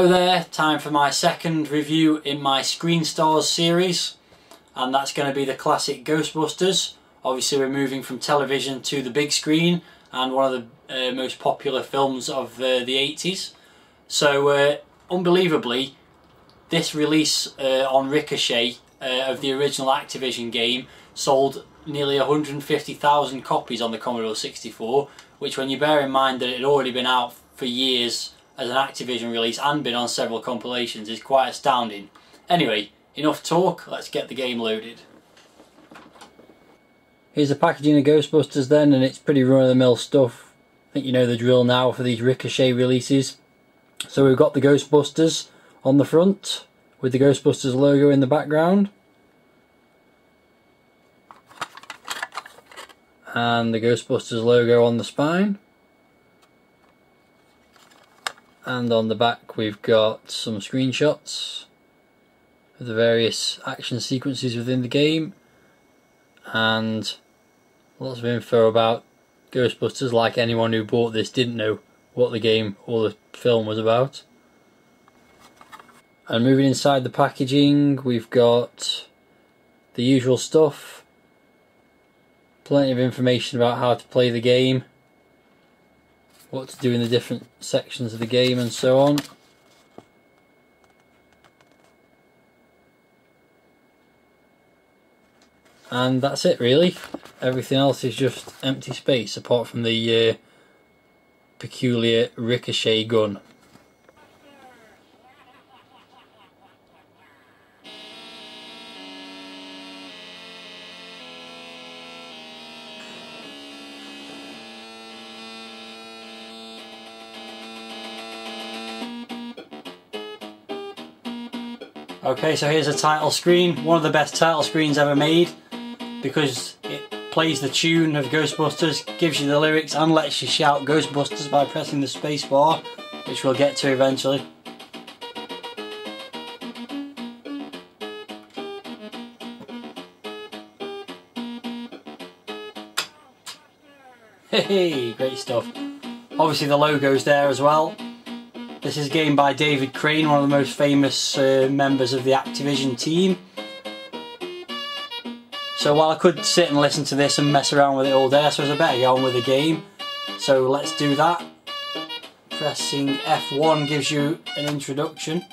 Hello there, time for my second review in my Screen Stars series, and that's going to be the classic Ghostbusters. Obviously we're moving from television to the big screen, and one of the most popular films of the 80s. So unbelievably, this release on Ricochet of the original Activision game sold nearly 150,000 copies on the Commodore 64, which, when you bear in mind that it had already been out for years as an Activision release and been on several compilations, is quite astounding. Anyway, enough talk, let's get the game loaded. Here's the packaging of Ghostbusters then, and it's pretty run-of-the-mill stuff. I think you know the drill now for these Ricochet releases. So we've got the Ghostbusters on the front, with the Ghostbusters logo in the background. And the Ghostbusters logo on the spine. And on the back we've got some screenshots of the various action sequences within the game, and lots of info about Ghostbusters, like anyone who bought this didn't know what the game or the film was about. And moving inside the packaging, we've got the usual stuff, plenty of information about how to play the game, what to do in the different sections of the game and so on. And that's it really. Everything else is just empty space apart from the peculiar Ricochet gun. Okay, so here's a title screen, one of the best title screens ever made, because it plays the tune of Ghostbusters, gives you the lyrics and lets you shout Ghostbusters by pressing the space bar, which we'll get to eventually. Hey, great stuff. Obviously the logo's there as well. This is a game by David Crane, one of the most famous members of the Activision team. So while I could sit and listen to this and mess around with it all day, I suppose I better get on with the game. So let's do that. Pressing F1 gives you an introduction.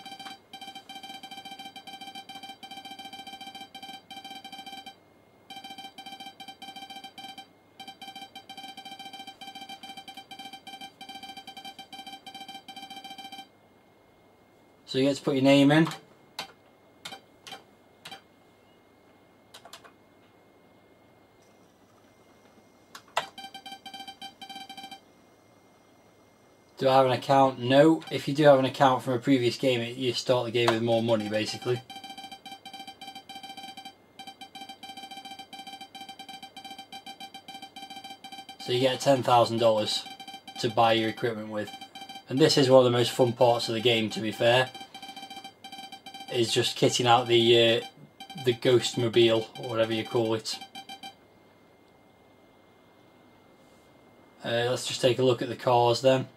So you get to put your name in. Do I have an account? No. If you do have an account from a previous game, you start the game with more money basically. So you get $10,000 to buy your equipment with. And this is one of the most fun parts of the game, to be fair, is just kitting out the Ghostmobile, or whatever you call it. Let's just take a look at the cars then.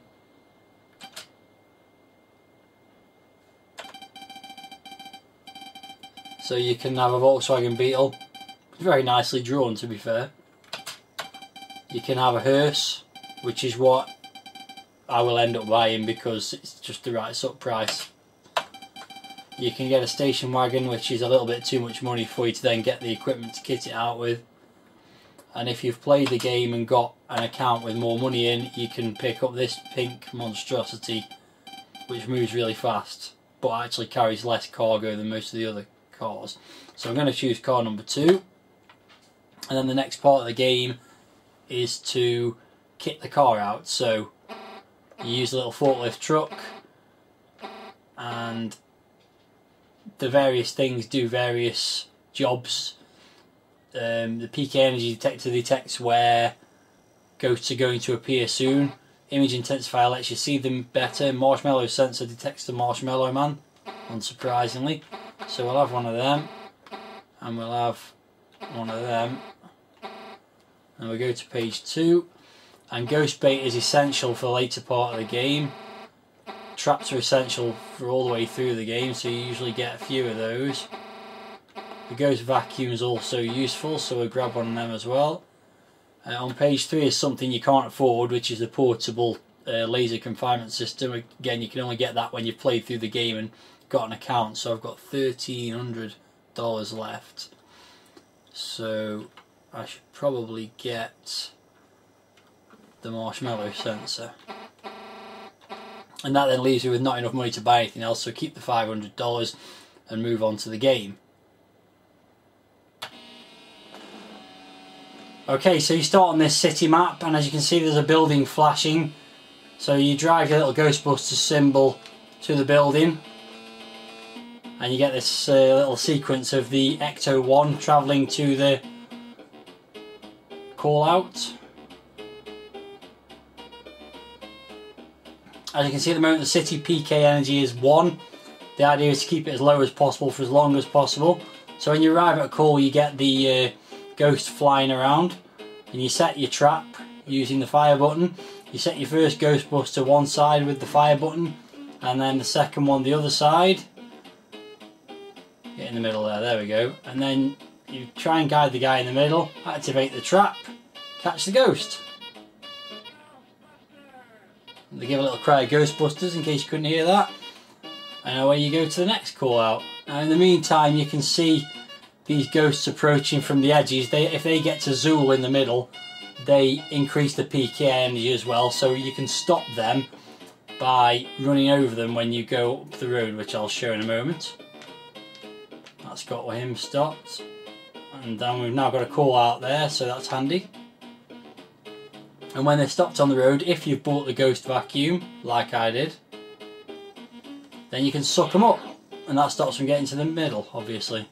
So you can have a Volkswagen Beetle, very nicely drawn to be fair. You can have a hearse, which is what I will end up buying because it's just the right sort of price. You can get a station wagon, which is a little bit too much money for you to then get the equipment to kit it out with. And if you've played the game and got an account with more money in, you can pick up this pink Monstrosity, which moves really fast but actually carries less cargo than most of the other cars. So I'm going to choose car number 2, and then the next part of the game is to kit the car out. So you use a little forklift truck, and the various things do various jobs. The peak energy detector detects where ghosts are going to appear soon. Image intensifier lets you see them better. Marshmallow sensor detects the Marshmallow Man, unsurprisingly. So we'll have one of them, and we'll have one of them. And we'll go to page 2. And ghost bait is essential for the later part of the game. traps are essential for all the way through the game, so you usually get a few of those. The ghost vacuum is also useful, so we'll grab one of them as well. On page 3 is something you can't afford, which is the portable laser confinement system. Again, you can only get that when you've played through the game and got an account, so I've got $1,300 left. So I should probably get the marshmallow sensor. And that then leaves me with not enough money to buy anything else, so keep the $500 and move on to the game. Okay, so you start on this city map, and as you can see there's a building flashing. So you drive your little Ghostbusters symbol to the building, and you get this little sequence of the Ecto-1 travelling to the call out. As you can see at the moment, the city PK energy is 1. The idea is to keep it as low as possible for as long as possible. So when you arrive at a call, you get the ghost flying around, and you set your trap using the fire button. You set your first Ghostbuster one side with the fire button, and then the second one the other side. Get in the middle there we go. And then you try and guide the guy in the middle, activate the trap, catch the ghost. They give a little cry of Ghostbusters in case you couldn't hear that. And away you go to the next call out. Now in the meantime, you can see these ghosts approaching from the edges. If they get to Zool in the middle, they increase the PK energy as well, so you can stop them by running over them when you go up the road, which I'll show in a moment. That's got him stopped, and then we've now got a call out there, so that's handy. And when they're stopped on the road, if you've bought the ghost vacuum, like I did, then you can suck them up, and that stops them getting to the middle, obviously.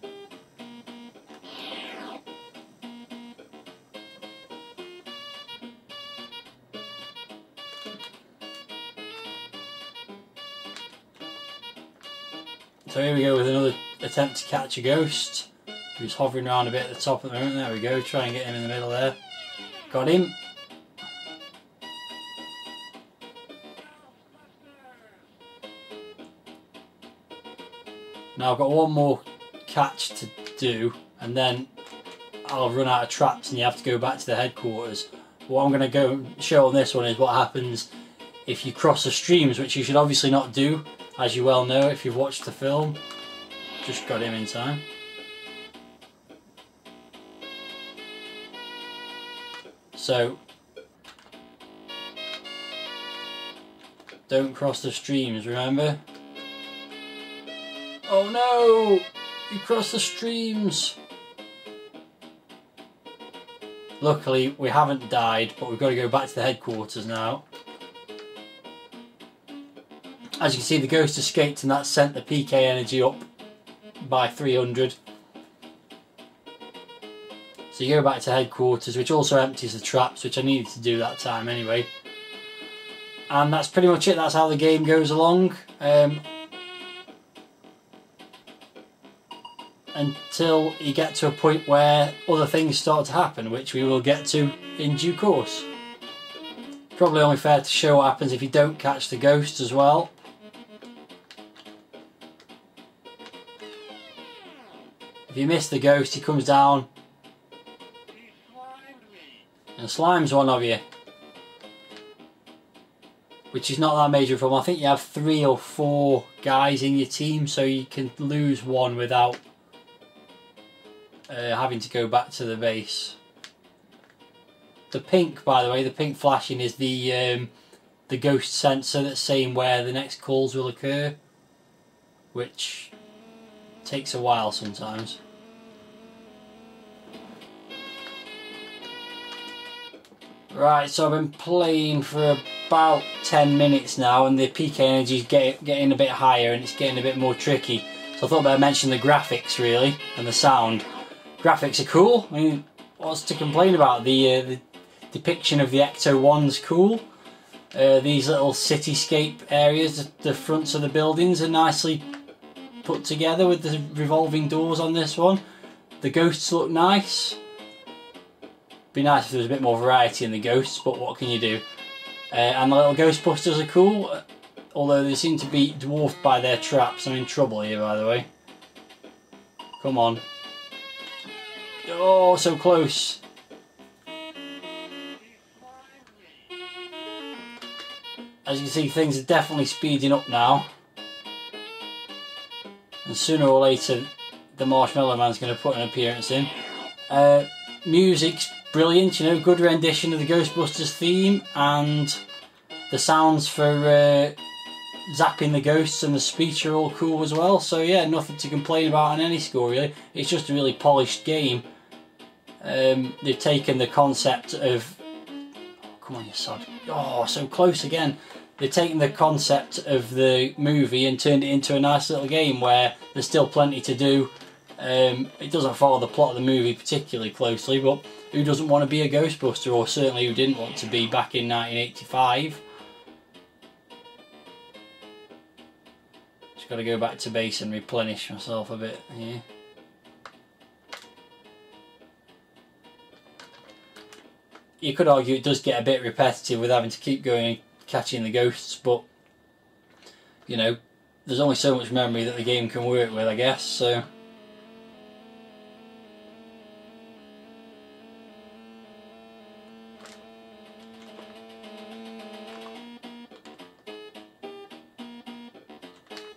So here we go with another attempt to catch a ghost who's hovering around a bit at the top at the moment. There we go, try and get him in the middle there. Got him. Now I've got one more catch to do, and then I'll run out of traps and you have to go back to the headquarters. What I'm going to go show on this one is what happens if you cross the streams, which you should obviously not do, as you well know if you've watched the film. Just got him in time. So don't cross the streams, remember? Oh no! You crossed the streams! Luckily we haven't died, but we've got to go back to the headquarters now. As you can see, the ghost escaped and that sent the PK energy up by 300. So you go back to headquarters, which also empties the traps, which I needed to do that time anyway. And that's pretty much it, that's how the game goes along. Until you get to a point where other things start to happen, which we will get to in due course. Probably only fair to show what happens if you don't catch the ghost as well. If you miss the ghost, he comes down and slimes one of you, which is not that major problem. I think you have 3 or 4 guys in your team, so you can lose one without having to go back to the base. The pink, by the way, the pink flashing is the ghost sensor that's saying where the next calls will occur, which takes a while sometimes. Right, so I've been playing for about 10 minutes now, and the PK energy is getting a bit higher and it's getting a bit more tricky. So I thought I'd mention the graphics really, and the sound. Graphics are cool. I mean, what's to complain about? The depiction of the Ecto-1's cool. These little cityscape areas, the fronts of the buildings are nicely put together with the revolving doors on this one. The ghosts look nice. Be nice if there was a bit more variety in the ghosts, but what can you do? And the little Ghostbusters are cool. although they seem to be dwarfed by their traps. I'm in trouble here, by the way. Come on. Oh, so close. As you can see, things are definitely speeding up now. And sooner or later, the Marshmallow Man's going to put an appearance in. Music's brilliant, you know, good rendition of the Ghostbusters theme, and the sounds for zapping the ghosts and the speech are all cool as well. So yeah, nothing to complain about on any score really. It's just a really polished game. They've taken the concept of... Oh, come on, you sod. Oh, so close again. They've taken the concept of the movie and turned it into a nice little game where there's still plenty to do. It doesn't follow the plot of the movie particularly closely, but who doesn't want to be a Ghostbuster, or certainly who didn't want to be back in 1985? Just got to go back to base and replenish myself a bit here. You could argue it does get a bit repetitive with having to keep going and catching the ghosts, but you know, there's only so much memory that the game can work with, I guess, so...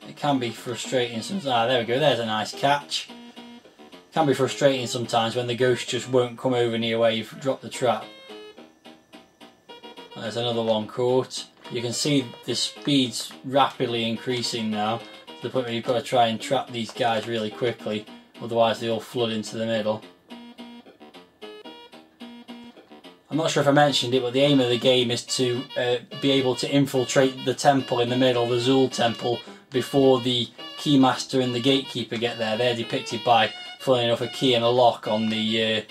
It can be frustrating sometimes. Ah, there we go, there's a nice catch. It can be frustrating sometimes when the ghost just won't come over near where you've dropped the trap. There's another one caught. You can see the speed's rapidly increasing now, to the point where you've got to try and trap these guys really quickly, otherwise they all flood into the middle. I'm not sure if I mentioned it, but the aim of the game is to be able to infiltrate the temple in the middle, the Zool temple, before the Keymaster and the Gatekeeper get there. They're depicted by, funnily enough, a key and a lock on the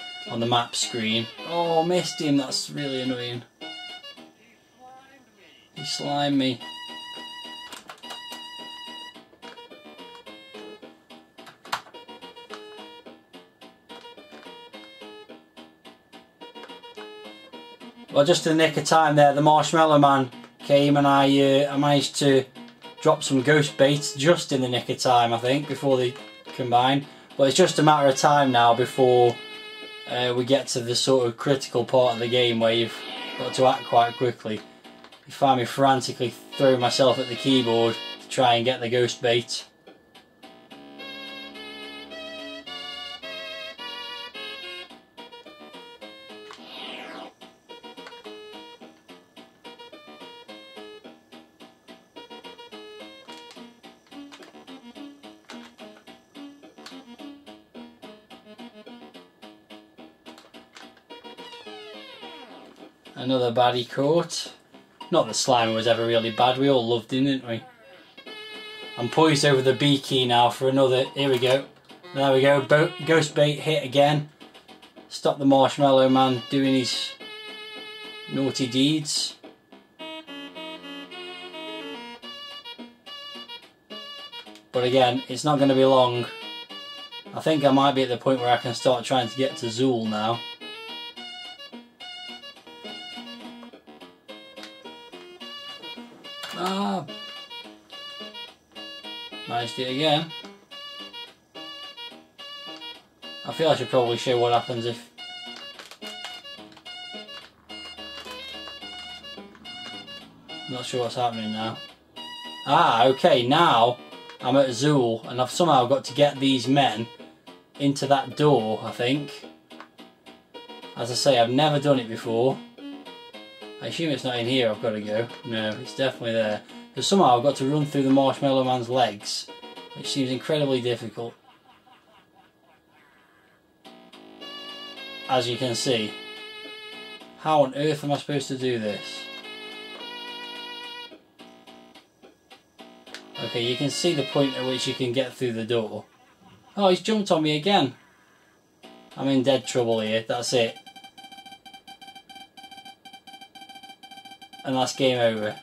map screen. Oh, missed him, that's really annoying. He slimed me. Well, just in the nick of time there, the Marshmallow Man came and I managed to drop some ghost bait just in the nick of time, I think, before they combine. But it's just a matter of time now before we get to the sort of critical part of the game where you've got to act quite quickly. You find me frantically throwing myself at the keyboard to try and get the ghost bait. Another baddie caught. Not that Slime was ever really bad, we all loved him, didn't we? I'm poised over the B key now for another, here we go. There we go, ghost bait hit again. Stop the Marshmallow Man doing his naughty deeds. But again, it's not going to be long. I think I might be at the point where I can start trying to get to Zool now. Ah, managed it again. I feel I should probably show what happens if... I'm not sure what's happening now. Ah, okay, now I'm at Zool and I've somehow got to get these men into that door, I think. As I say, I've never done it before. I assume it's not in here I've got to go. No, it's definitely there. Because somehow I've got to run through the Marshmallow Man's legs, which seems incredibly difficult. As you can see. How on earth am I supposed to do this? Okay, you can see the point at which you can get through the door. Oh, he's jumped on me again. I'm in dead trouble here, that's it. And that's game over.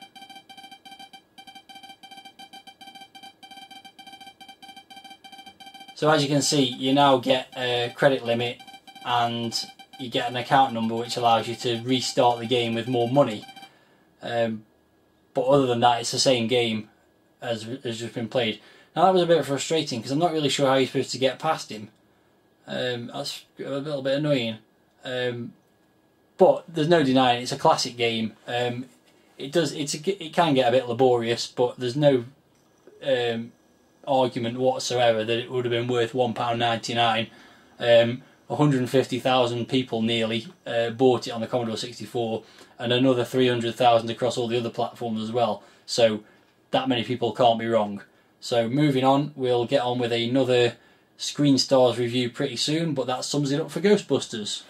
So as you can see, you now get a credit limit and you get an account number which allows you to restart the game with more money. But other than that, it's the same game as just been played. Now that was a bit frustrating because I'm not really sure how you're supposed to get past him. That's a little bit annoying. But there's no denying it's a classic game. It can get a bit laborious, but there's no argument whatsoever that it would have been worth £1.99. 150,000 people nearly bought it on the Commodore 64, and another 300,000 across all the other platforms as well. So that many people can't be wrong. So moving on, we'll get on with another Screen Stars review pretty soon, but that sums it up for Ghostbusters.